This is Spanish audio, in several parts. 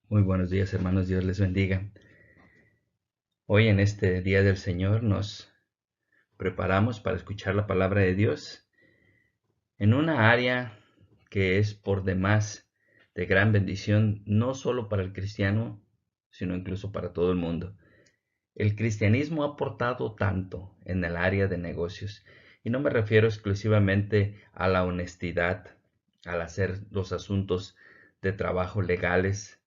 Muy buenos días, hermanos. Dios les bendiga. Hoy en este Día del Señor nos preparamos para escuchar la palabra de Dios en una área que es por demás de gran bendición, no solo para el cristiano, sino incluso para todo el mundo. El cristianismo ha aportado tanto en el área de negocios, y no me refiero exclusivamente a la honestidad, al hacer los asuntos de trabajo legales,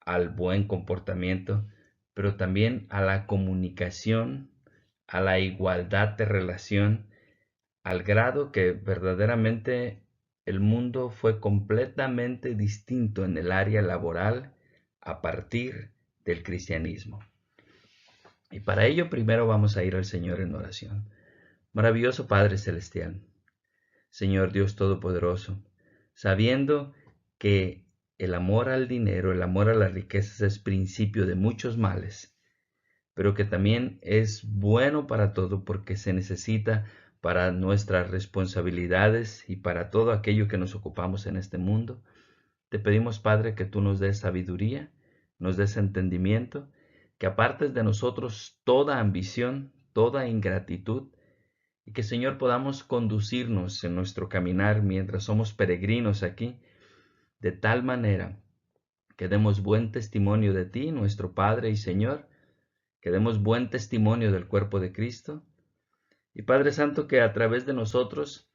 al buen comportamiento, pero también a la comunicación, a la igualdad de relación, al grado que verdaderamente el mundo fue completamente distinto en el área laboral a partir del cristianismo. Y para ello primero vamos a ir al Señor en oración. Maravilloso Padre Celestial, Señor Dios Todopoderoso, sabiendo que el amor al dinero, el amor a las riquezas es principio de muchos males, pero que también es bueno para todo porque se necesita para nuestras responsabilidades y para todo aquello que nos ocupamos en este mundo. Te pedimos, Padre, que tú nos des sabiduría, nos des entendimiento, que apartes de nosotros toda ambición, toda ingratitud, y que, Señor, podamos conducirnos en nuestro caminar mientras somos peregrinos aquí, de tal manera que demos buen testimonio de ti, nuestro Padre y Señor, que demos buen testimonio del cuerpo de Cristo, y Padre Santo, que a través de nosotros,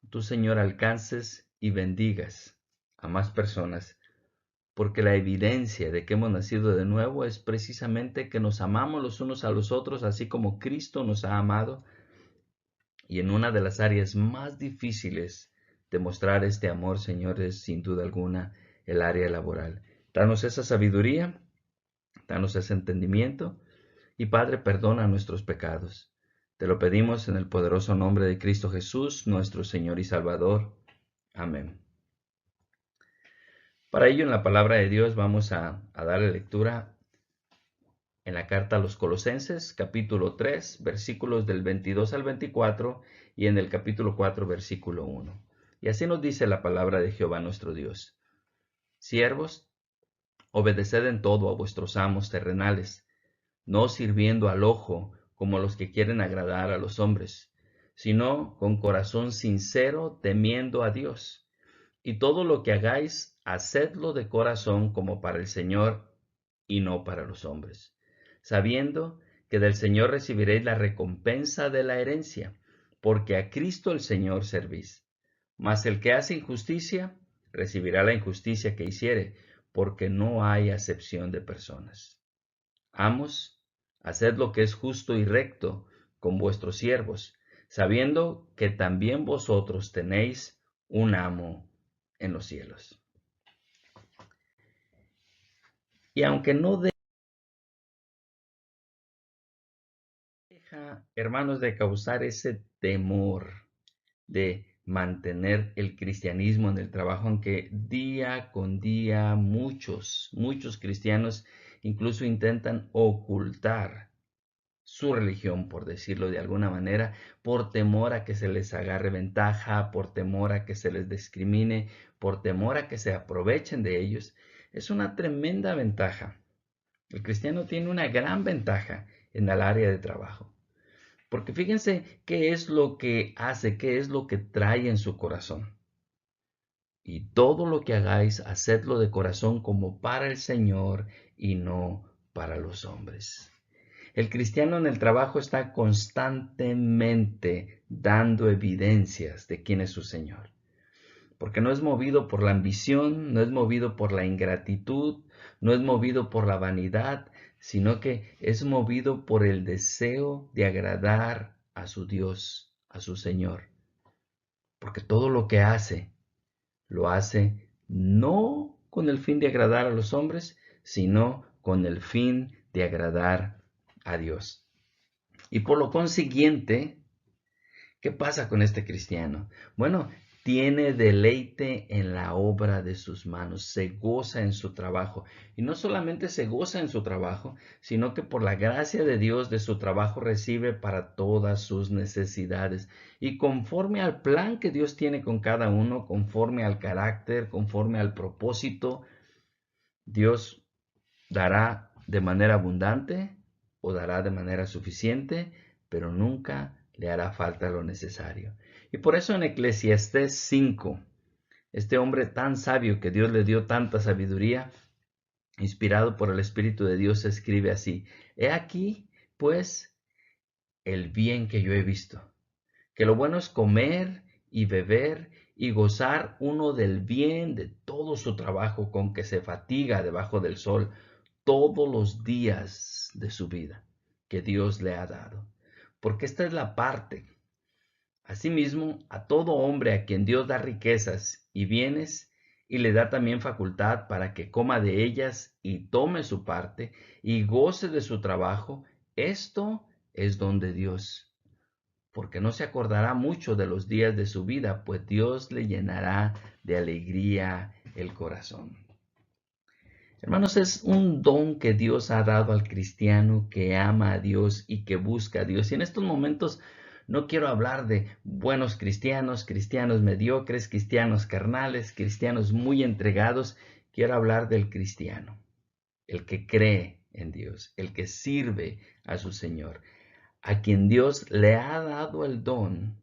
tú, Señor, alcances y bendigas a más personas, porque la evidencia de que hemos nacido de nuevo es precisamente que nos amamos los unos a los otros, así como Cristo nos ha amado, y en una de las áreas más difíciles de mostrar este amor, Señor, es sin duda alguna el área laboral. Danos esa sabiduría, danos ese entendimiento, y Padre, perdona nuestros pecados. Te lo pedimos en el poderoso nombre de Cristo Jesús, nuestro Señor y Salvador. Amén. Para ello, en la palabra de Dios vamos a darle lectura en la carta a los Colosenses, capítulo 3, versículos del 22 al 24, y en el capítulo 4, versículo 1. Y así nos dice la palabra de Jehová nuestro Dios. Siervos, obedeced en todo a vuestros amos terrenales, no sirviendo al ojo como los que quieren agradar a los hombres, sino con corazón sincero, temiendo a Dios. Y todo lo que hagáis, hacedlo de corazón como para el Señor y no para los hombres, sabiendo que del Señor recibiréis la recompensa de la herencia, porque a Cristo el Señor servís. Mas el que hace injusticia, recibirá la injusticia que hiciere, porque no hay acepción de personas. Amos, haced lo que es justo y recto con vuestros siervos, sabiendo que también vosotros tenéis un amo en los cielos. Y aunque no deja, hermanos, de causar ese temor de mantener el cristianismo en el trabajo, aunque día con día muchos cristianos incluso intentan ocultar su religión, por decirlo de alguna manera, por temor a que se les agarre ventaja, por temor a que se les discrimine, por temor a que se aprovechen de ellos. Es una tremenda ventaja. El cristiano tiene una gran ventaja en el área de trabajo. Porque fíjense qué es lo que hace, qué es lo que trae en su corazón. Y todo lo que hagáis, hacedlo de corazón como para el Señor y no para los hombres. El cristiano en el trabajo está constantemente dando evidencias de quién es su Señor, porque no es movido por la ambición, no es movido por la ingratitud, no es movido por la vanidad, sino que es movido por el deseo de agradar a su Dios, a su Señor, porque todo lo hace no con el fin de agradar a los hombres, sino con el fin de agradar a Dios. Y por lo consiguiente, ¿qué pasa con este cristiano? Bueno, tiene deleite en la obra de sus manos, se goza en su trabajo. Y no solamente se goza en su trabajo, sino que por la gracia de Dios de su trabajo recibe para todas sus necesidades. Y conforme al plan que Dios tiene con cada uno, conforme al carácter, conforme al propósito, Dios dará de manera abundante o dará de manera suficiente, pero nunca le hará falta lo necesario. Y por eso en Eclesiastés 5, este hombre tan sabio que Dios le dio tanta sabiduría, inspirado por el Espíritu de Dios, escribe así: He aquí, pues, el bien que yo he visto, que lo bueno es comer y beber y gozar uno del bien de todo su trabajo con que se fatiga debajo del sol todos los días de su vida que Dios le ha dado. Porque esta es la parte. Asimismo, a todo hombre a quien Dios da riquezas y bienes, y le da también facultad para que coma de ellas y tome su parte y goce de su trabajo, esto es don de Dios, porque no se acordará mucho de los días de su vida, pues Dios le llenará de alegría el corazón. Hermanos, es un don que Dios ha dado al cristiano que ama a Dios y que busca a Dios. Y en estos momentos no quiero hablar de buenos cristianos, cristianos mediocres, cristianos carnales, cristianos muy entregados. Quiero hablar del cristiano, el que cree en Dios, el que sirve a su Señor, a quien Dios le ha dado el don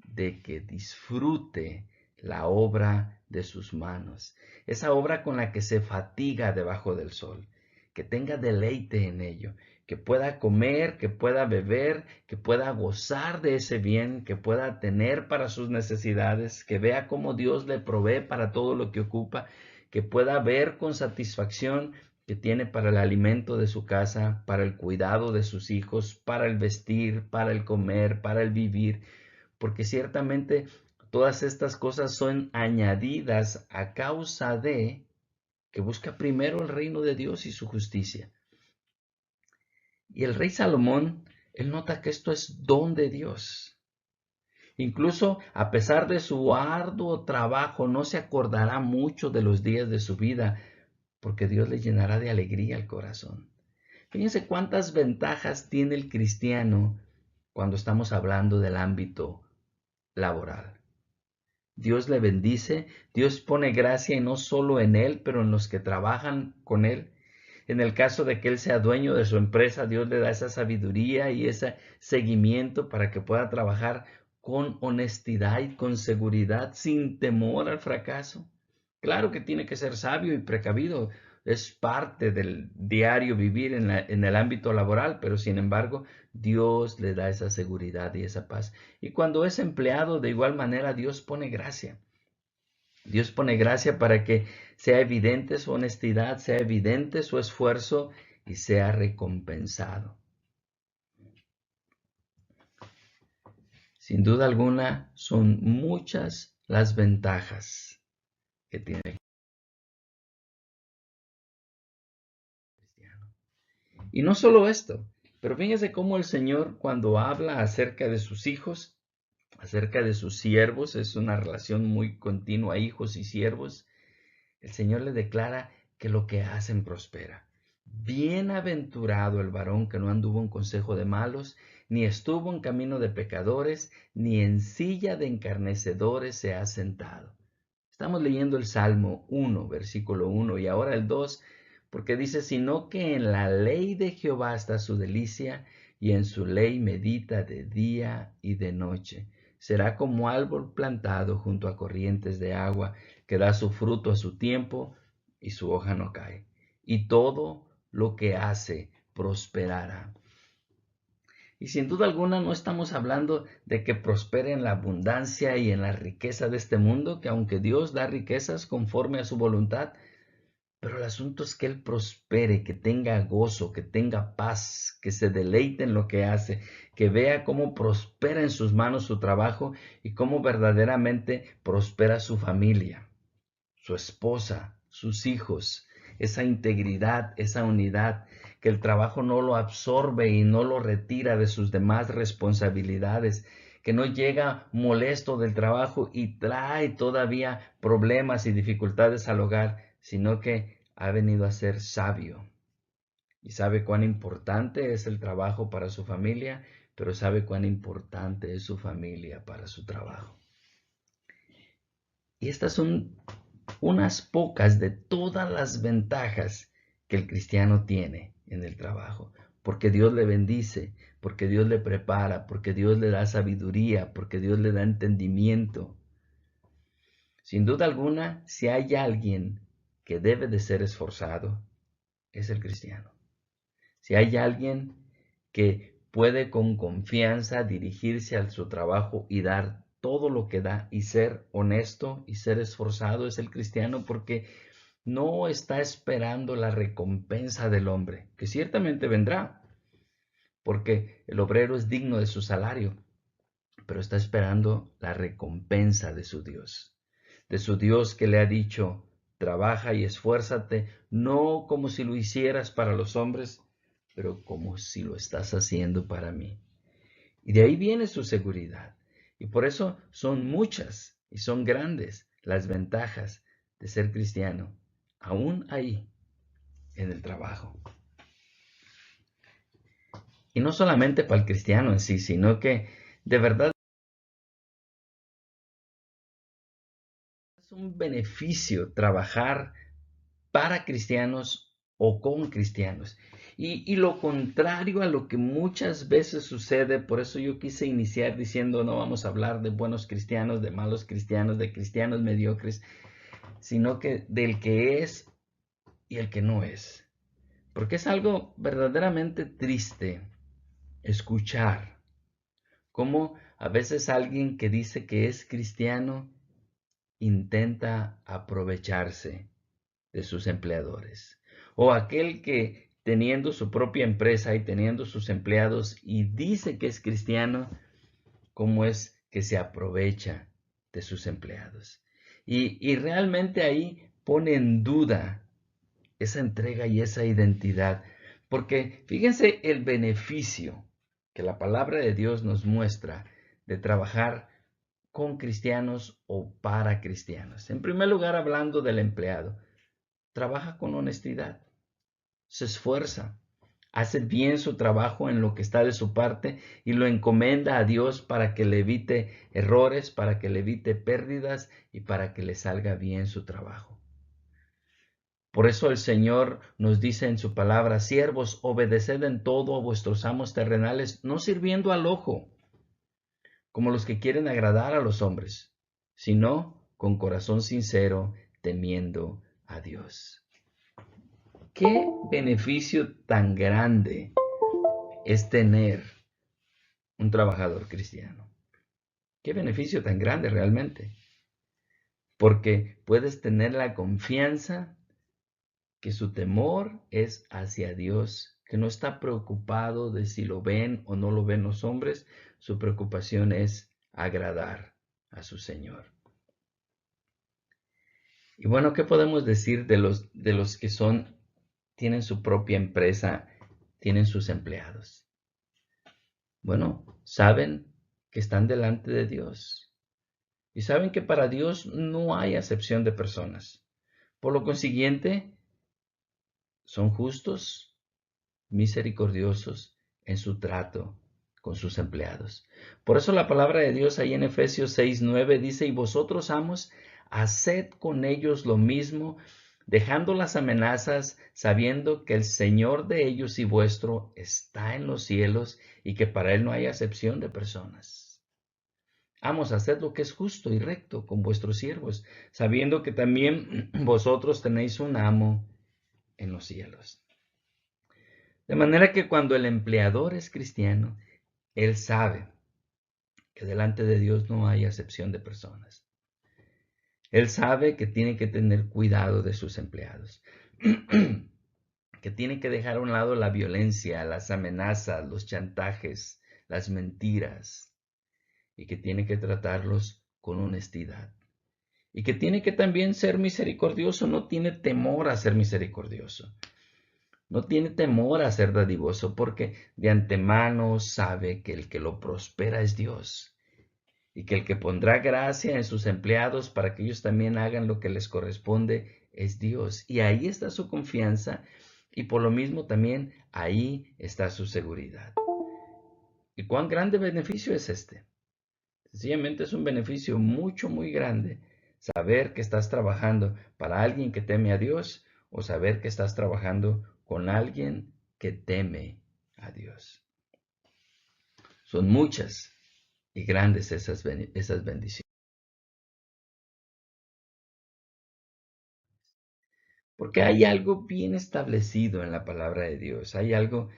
de que disfrute la obra de sus manos, esa obra con la que se fatiga debajo del sol, que tenga deleite en ello, que pueda comer, que pueda beber, que pueda gozar de ese bien, que pueda tener para sus necesidades, que vea cómo Dios le provee para todo lo que ocupa, que pueda ver con satisfacción que tiene para el alimento de su casa, para el cuidado de sus hijos, para el vestir, para el comer, para el vivir, porque ciertamente todas estas cosas son añadidas a causa de que busca primero el reino de Dios y su justicia. Y el rey Salomón, él nota que esto es don de Dios. Incluso a pesar de su arduo trabajo, no se acordará mucho de los días de su vida, porque Dios le llenará de alegría el corazón. Fíjense cuántas ventajas tiene el cristiano cuando estamos hablando del ámbito laboral. Dios le bendice, Dios pone gracia y no solo en él, pero en los que trabajan con él. En el caso de que él sea dueño de su empresa, Dios le da esa sabiduría y ese seguimiento para que pueda trabajar con honestidad y con seguridad, sin temor al fracaso. Claro que tiene que ser sabio y precavido, es parte del diario vivir en el ámbito laboral, pero sin embargo, Dios le da esa seguridad y esa paz. Y cuando es empleado, de igual manera, Dios pone gracia. Dios pone gracia para que sea evidente su honestidad, sea evidente su esfuerzo y sea recompensado. Sin duda alguna, son muchas las ventajas que tiene el cristiano. Y no solo esto, pero fíjense cómo el Señor, cuando habla acerca de sus hijos, acerca de sus siervos, es una relación muy continua, hijos y siervos, el Señor le declara que lo que hacen prospera. Bienaventurado el varón que no anduvo en consejo de malos, ni estuvo en camino de pecadores, ni en silla de encarnecedores se ha sentado. Estamos leyendo el Salmo 1, versículo 1, y ahora el 2, porque dice: sino que en la ley de Jehová está su delicia, y en su ley medita de día y de noche. Será como árbol plantado junto a corrientes de agua, que da su fruto a su tiempo, y su hoja no cae. Y todo lo que hace prosperará. Y sin duda alguna no estamos hablando de que prospere en la abundancia y en la riqueza de este mundo, que aunque Dios da riquezas conforme a su voluntad, pero el asunto es que Él prospere, que tenga gozo, que tenga paz, que se deleite en lo que hace, que vea cómo prospera en sus manos su trabajo y cómo verdaderamente prospera su familia, su esposa, sus hijos, esa integridad, esa unidad, que el trabajo no lo absorbe y no lo retira de sus demás responsabilidades, que no llega molesto del trabajo y trae todavía problemas y dificultades al hogar, sino que ha venido a ser sabio y sabe cuán importante es el trabajo para su familia, pero sabe cuán importante es su familia para su trabajo. Y estas son unas pocas de todas las ventajas que el cristiano tiene en el trabajo, porque Dios le bendice, porque Dios le prepara, porque Dios le da sabiduría, porque Dios le da entendimiento. Sin duda alguna, si hay alguien que debe de ser esforzado, es el cristiano. Si hay alguien que puede con confianza dirigirse a su trabajo y dar todo lo que da y ser honesto y ser esforzado, es el cristiano, porque no está esperando la recompensa del hombre, que ciertamente vendrá, porque el obrero es digno de su salario, pero está esperando la recompensa de su Dios que le ha dicho, trabaja y esfuérzate, no como si lo hicieras para los hombres, pero como si lo estás haciendo para mí. Y de ahí viene su seguridad. Y por eso son muchas y son grandes las ventajas de ser cristiano, aún ahí, en el trabajo. Y no solamente para el cristiano en sí, sino que de verdad es un beneficio trabajar para cristianos o con cristianos. Y lo contrario a lo que muchas veces sucede, por eso yo quise iniciar diciendo no vamos a hablar de buenos cristianos, de malos cristianos, de cristianos mediocres, sino que del que es y el que no es. Porque es algo verdaderamente triste escuchar cómo a veces alguien que dice que es cristiano intenta aprovecharse de sus empleadores. O aquel que teniendo su propia empresa y teniendo sus empleados y dice que es cristiano, cómo es que se aprovecha de sus empleados. Y realmente ahí pone en duda esa entrega y esa identidad. Porque fíjense el beneficio que la palabra de Dios nos muestra de trabajar con cristianos o para cristianos. En primer lugar, hablando del empleado, trabaja con honestidad, se esfuerza, hace bien su trabajo en lo que está de su parte y lo encomienda a Dios para que le evite errores, para que le evite pérdidas y para que le salga bien su trabajo. Por eso el Señor nos dice en su palabra, siervos, obedeced en todo a vuestros amos terrenales, no sirviendo al ojo, como los que quieren agradar a los hombres, sino con corazón sincero, temiendo a Dios. ¿Qué beneficio tan grande es tener un trabajador cristiano? ¿Qué beneficio tan grande realmente? Porque puedes tener la confianza que su temor es hacia Dios, que no está preocupado de si lo ven o no lo ven los hombres, su preocupación es agradar a su Señor. Y bueno, ¿qué podemos decir de los que tienen su propia empresa, tienen sus empleados? Bueno, saben que están delante de Dios y saben que para Dios no hay acepción de personas. Por lo consiguiente, son justos, misericordiosos en su trato con sus empleados. Por eso la palabra de Dios ahí en Efesios 6:9 dice, y vosotros, amos, haced con ellos lo mismo, dejando las amenazas, sabiendo que el Señor de ellos y vuestro está en los cielos y que para Él no hay acepción de personas. Amos, haced lo que es justo y recto con vuestros siervos, sabiendo que también vosotros tenéis un amo en los cielos. De manera que cuando el empleador es cristiano, él sabe que delante de Dios no hay acepción de personas. Él sabe que tiene que tener cuidado de sus empleados, que tiene que dejar a un lado la violencia, las amenazas, los chantajes, las mentiras, y que tiene que tratarlos con honestidad. Y que tiene que también ser misericordioso, no tiene temor a ser misericordioso. No tiene temor a ser dadivoso porque de antemano sabe que el que lo prospera es Dios y que el que pondrá gracia en sus empleados para que ellos también hagan lo que les corresponde es Dios. Y ahí está su confianza y por lo mismo también ahí está su seguridad. ¿Y cuán grande beneficio es este? Sencillamente es un beneficio muy grande saber que estás trabajando para alguien que teme a Dios o saber que estás trabajando con alguien que teme a Dios. Son muchas y grandes esas bendiciones. Porque hay algo bien establecido en la palabra de Dios. Hay algo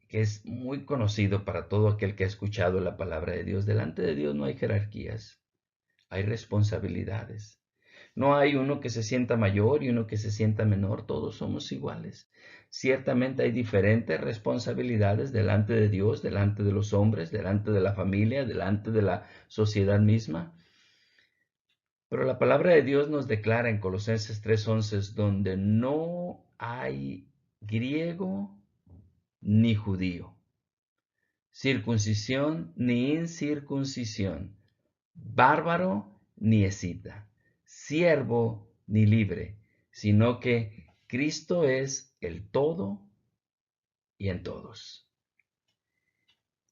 que es muy conocido para todo aquel que ha escuchado la palabra de Dios. Delante de Dios no hay jerarquías, hay responsabilidades. No hay uno que se sienta mayor y uno que se sienta menor, todos somos iguales. Ciertamente hay diferentes responsabilidades delante de Dios, delante de los hombres, delante de la familia, delante de la sociedad misma. Pero la palabra de Dios nos declara en Colosenses 3:11, donde no hay griego ni judío, circuncisión ni incircuncisión, bárbaro ni escita, siervo ni libre, sino que Cristo es el todo y en todos.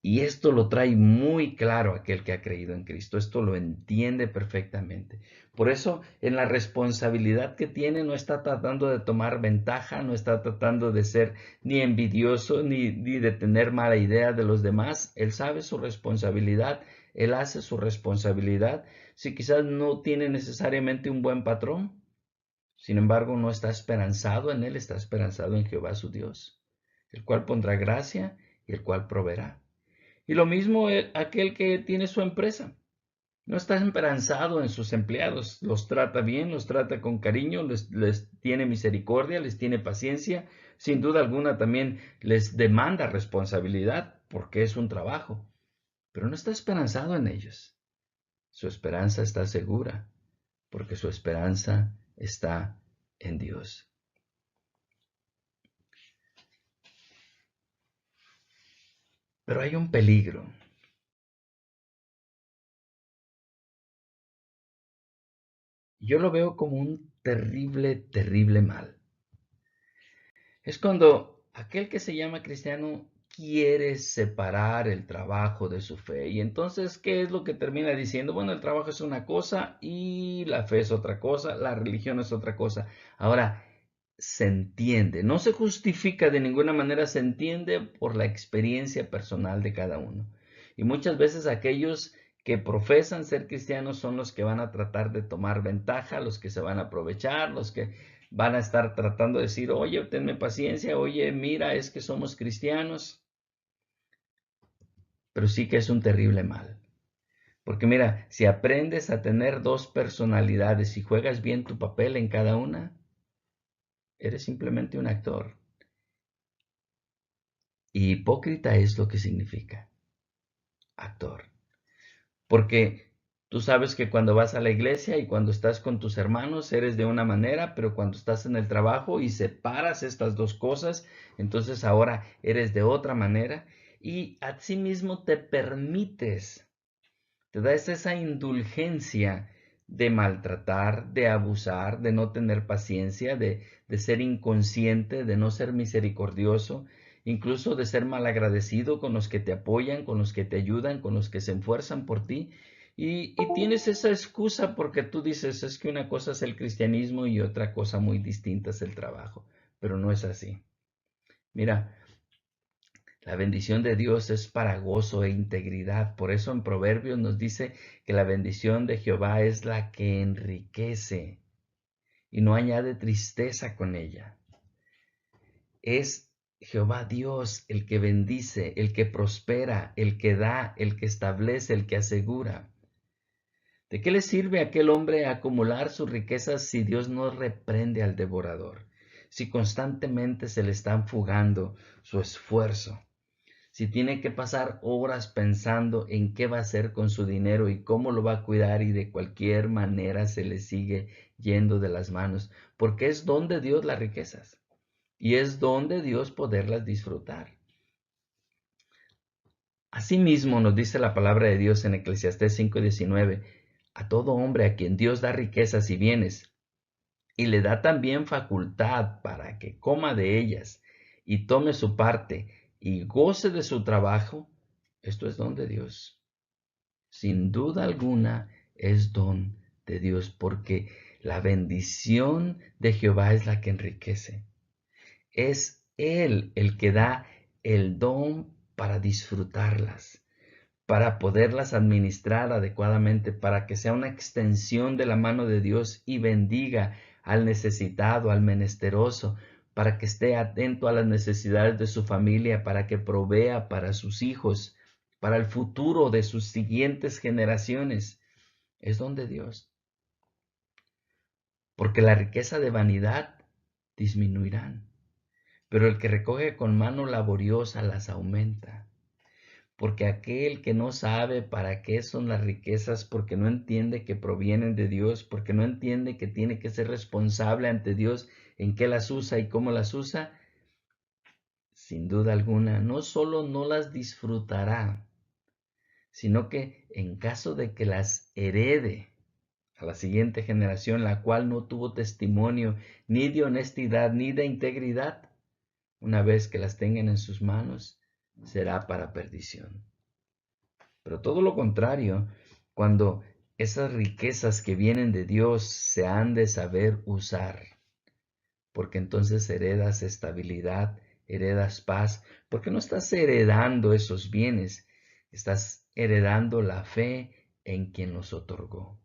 Y esto lo trae muy claro aquel que ha creído en Cristo. Esto lo entiende perfectamente. Por eso, en la responsabilidad que tiene, no está tratando de tomar ventaja, no está tratando de ser ni envidioso, ni de tener mala idea de los demás. Él sabe su responsabilidad, él hace su responsabilidad. Si quizás no tiene necesariamente un buen patrón, sin embargo, no está esperanzado en él, está esperanzado en Jehová su Dios, el cual pondrá gracia y el cual proveerá. Y lo mismo aquel que tiene su empresa. No está esperanzado en sus empleados. Los trata bien, los trata con cariño, les tiene misericordia, les tiene paciencia. Sin duda alguna también les demanda responsabilidad porque es un trabajo. Pero no está esperanzado en ellos. Su esperanza está segura porque su esperanza está en Dios. Pero hay un peligro. Yo lo veo como un terrible, terrible mal. Es cuando aquel que se llama cristiano quiere separar el trabajo de su fe. Y entonces, ¿qué es lo que termina diciendo? Bueno, el trabajo es una cosa y la fe es otra cosa, la religión es otra cosa. Ahora, se entiende, no se justifica de ninguna manera, se entiende por la experiencia personal de cada uno. Y muchas veces aquellos que profesan ser cristianos son los que van a tratar de tomar ventaja, los que se van a aprovechar, los que van a estar tratando de decir, oye, tenme paciencia, oye, mira, es que somos cristianos. Pero sí que es un terrible mal. Porque mira, si aprendes a tener dos personalidades y juegas bien tu papel en cada una, eres simplemente un actor. Y hipócrita es lo que significa actor. Porque tú sabes que cuando vas a la iglesia y cuando estás con tus hermanos eres de una manera, pero cuando estás en el trabajo y separas estas dos cosas, entonces ahora eres de otra manera y asimismo te permites, te das esa indulgencia de maltratar, de abusar, de no tener paciencia, de ser inconsciente, de no ser misericordioso, incluso de ser malagradecido con los que te apoyan, con los que te ayudan, con los que se esfuerzan por ti. Y tienes esa excusa porque tú dices, es que una cosa es el cristianismo y otra cosa muy distinta es el trabajo, pero no es así. Mira, la bendición de Dios es para gozo e integridad. Por eso en Proverbios nos dice que la bendición de Jehová es la que enriquece y no añade tristeza con ella. Es Jehová Dios el que bendice, el que prospera, el que da, el que establece, el que asegura. ¿De qué le sirve a aquel hombre acumular sus riquezas si Dios no reprende al devorador? Si constantemente se le están fugando su esfuerzo. Si tiene que pasar horas pensando en qué va a hacer con su dinero y cómo lo va a cuidar y de cualquier manera se le sigue yendo de las manos, porque es don de Dios las riquezas y es don de Dios poderlas disfrutar. Asimismo nos dice la palabra de Dios en Eclesiastés 5:19, a todo hombre a quien Dios da riquezas y bienes y le da también facultad para que coma de ellas y tome su parte y goce de su trabajo, esto es don de Dios. Sin duda alguna es don de Dios, porque La bendición de Jehová es la que enriquece. Es Él el que da el don para disfrutarlas, para poderlas administrar adecuadamente, para que sea una extensión de la mano de Dios y bendiga al necesitado, al menesteroso, para que esté atento a las necesidades de su familia, para que provea para sus hijos, para el futuro de sus siguientes generaciones. Es don de Dios. Porque la riqueza de vanidad disminuirán, pero el que recoge con mano laboriosa las aumenta. Porque aquel que no sabe para qué son las riquezas, porque no entiende que provienen de Dios, porque no entiende que tiene que ser responsable ante Dios en qué las usa y cómo las usa, sin duda alguna, no solo no las disfrutará, sino que en caso de que las herede a la siguiente generación, la cual no tuvo testimonio ni de honestidad ni de integridad, una vez que las tengan en sus manos, será para perdición. Pero todo lo contrario, cuando esas riquezas que vienen de Dios se han de saber usar, porque entonces heredas estabilidad, heredas paz, porque no estás heredando esos bienes, estás heredando la fe en quien los otorgó,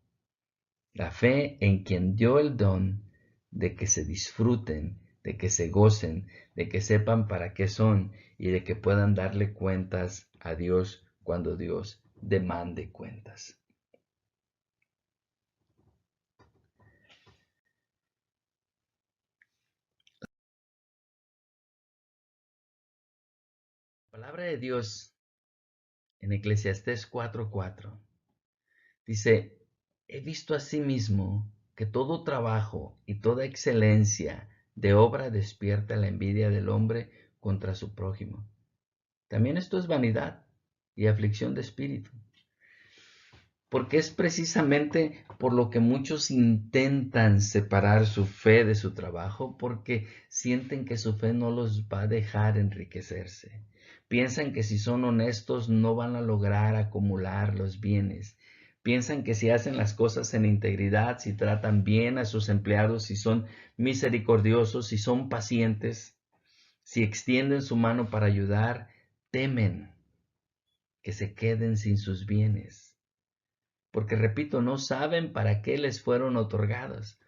la fe en quien dio el don de que se disfruten, de que se gocen, de que sepan para qué son y de que puedan darle cuentas a Dios cuando Dios demande cuentas. La palabra de Dios en Eclesiastés 4:4 dice, he visto asimismo que todo trabajo y toda excelencia de obra despierta la envidia del hombre contra su prójimo. También esto es vanidad y aflicción de espíritu. Porque es precisamente por lo que muchos intentan separar su fe de su trabajo, porque sienten que su fe no los va a dejar enriquecerse. Piensan que si son honestos no van a lograr acumular los bienes. Piensan que si hacen las cosas en integridad, si tratan bien a sus empleados, si son misericordiosos, si son pacientes, si extienden su mano para ayudar, temen que se queden sin sus bienes. Porque, repito, no saben para qué les fueron otorgados.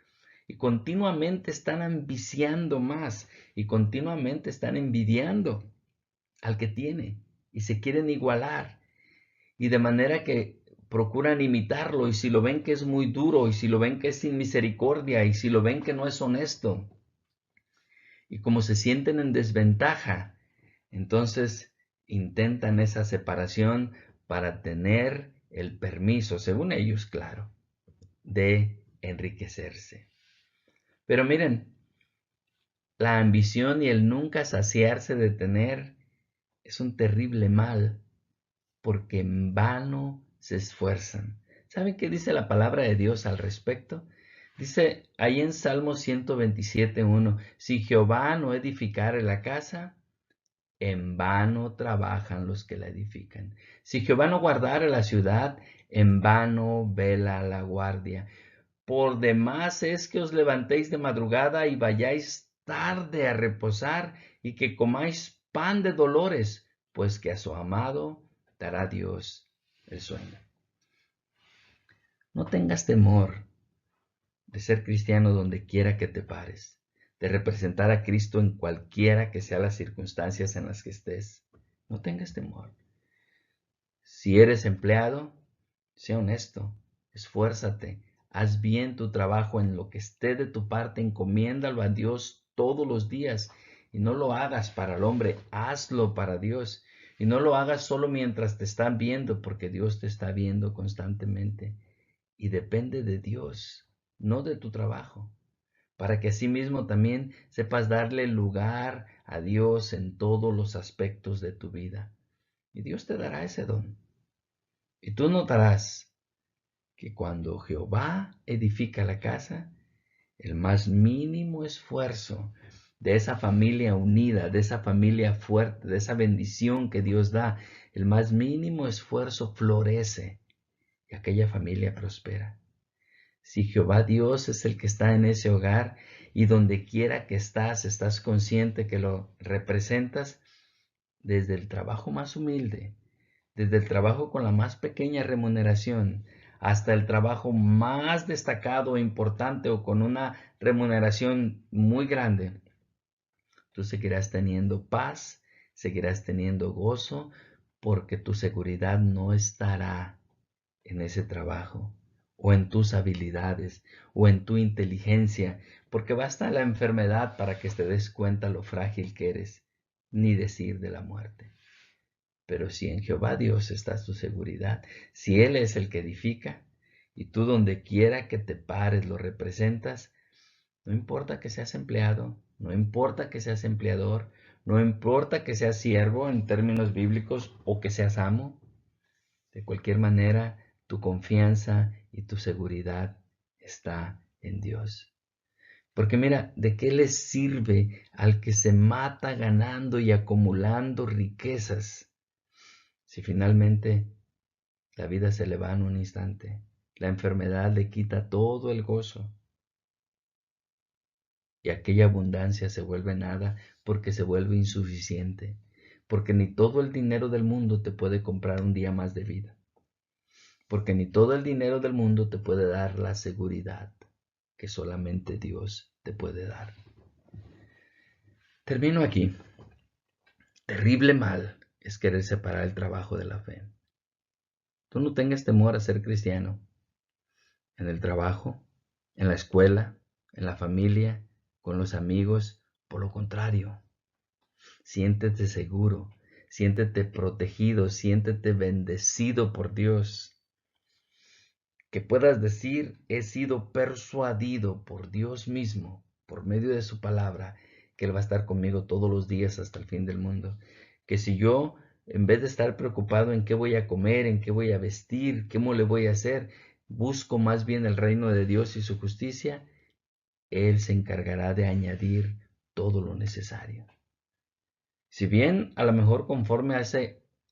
Y continuamente están ambiciando más y continuamente están envidiando al que tiene y se quieren igualar. Y de manera que procuran imitarlo, y si lo ven que es muy duro, y si lo ven que es sin misericordia, y si lo ven que no es honesto, y como se sienten en desventaja, entonces intentan esa separación para tener el permiso, según ellos, claro, de enriquecerse. Pero miren, la ambición y el nunca saciarse de tener es un terrible mal, porque en vano se esfuerzan. ¿Saben qué dice la palabra de Dios al respecto? Dice ahí en Salmo 127:1, si Jehová no edificare la casa, en vano trabajan los que la edifican. Si Jehová no guardare la ciudad, en vano vela la guardia. Por demás es que os levantéis de madrugada y vayáis tarde a reposar y que comáis pan de dolores, pues que a su amado dará Dios el sueño. No tengas temor de ser cristiano donde quiera que te pares, de representar a Cristo en cualquiera que sean las circunstancias en las que estés. No tengas temor. Si eres empleado, sé honesto, esfuérzate, haz bien tu trabajo en lo que esté de tu parte, encomiéndalo a Dios todos los días y no lo hagas para el hombre, hazlo para Dios y no lo hagas solo mientras te están viendo, porque Dios te está viendo constantemente y depende de Dios, no de tu trabajo, para que asimismo también sepas darle lugar a Dios en todos los aspectos de tu vida y Dios te dará ese don. Y tú notarás que cuando Jehová edifica la casa, el más mínimo esfuerzo de esa familia unida, de esa familia fuerte, de esa bendición que Dios da, el más mínimo esfuerzo florece y aquella familia prospera. Si Jehová Dios es el que está en ese hogar y donde quiera que estás consciente que lo representas desde el trabajo más humilde, desde el trabajo con la más pequeña remuneración, hasta el trabajo más destacado e importante o con una remuneración muy grande, tú seguirás teniendo paz, seguirás teniendo gozo, porque tu seguridad no estará en ese trabajo, o en tus habilidades, o en tu inteligencia, porque basta la enfermedad para que te des cuenta lo frágil que eres, ni decir de la muerte. Pero si en Jehová Dios está tu seguridad, si Él es el que edifica, y tú donde quiera que te pares lo representas, no importa que seas empleado, no importa que seas empleador, no importa que seas siervo en términos bíblicos o que seas amo, de cualquier manera tu confianza y tu seguridad está en Dios. Porque mira, ¿de qué le sirve al que se mata ganando y acumulando riquezas si finalmente la vida se le va en un instante? La enfermedad le quita todo el gozo y aquella abundancia se vuelve nada porque se vuelve insuficiente, porque ni todo el dinero del mundo te puede comprar un día más de vida, porque ni todo el dinero del mundo te puede dar la seguridad que solamente Dios te puede dar. Termino aquí. Terrible mal es querer separar el trabajo de la fe. Tú no tengas temor a ser cristiano en el trabajo, en la escuela, en la familia, con los amigos. Por lo contrario, siéntete seguro, siéntete protegido, siéntete bendecido por Dios. Que puedas decir, he sido persuadido por Dios mismo, por medio de su palabra, que Él va a estar conmigo todos los días hasta el fin del mundo. Que si yo, en vez de estar preocupado en qué voy a comer, en qué voy a vestir, cómo le voy a hacer, busco más bien el reino de Dios y su justicia, Él se encargará de añadir todo lo necesario. Si bien a lo mejor conforme a esa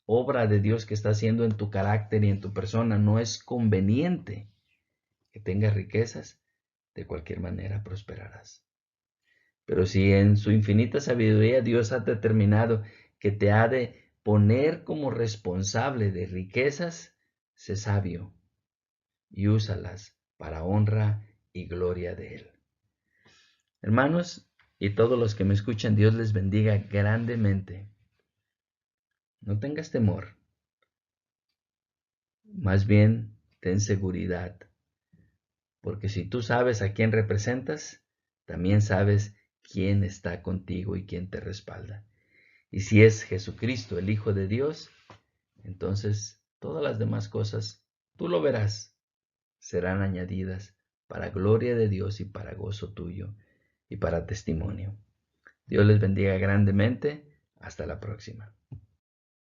obra de Dios que está haciendo en tu carácter y en tu persona no es conveniente que tengas riquezas, de cualquier manera prosperarás. Pero si en su infinita sabiduría Dios ha determinado que te ha de poner como responsable de riquezas, sé sabio y úsalas para honra y gloria de Él. Hermanos, y todos los que me escuchan, Dios les bendiga grandemente. No tengas temor, más bien ten seguridad, porque si tú sabes a quién representas, también sabes quién está contigo y quién te respalda. Y si es Jesucristo, el Hijo de Dios, entonces todas las demás cosas, tú lo verás, serán añadidas para gloria de Dios y para gozo tuyo y para testimonio. Dios les bendiga grandemente. Hasta la próxima.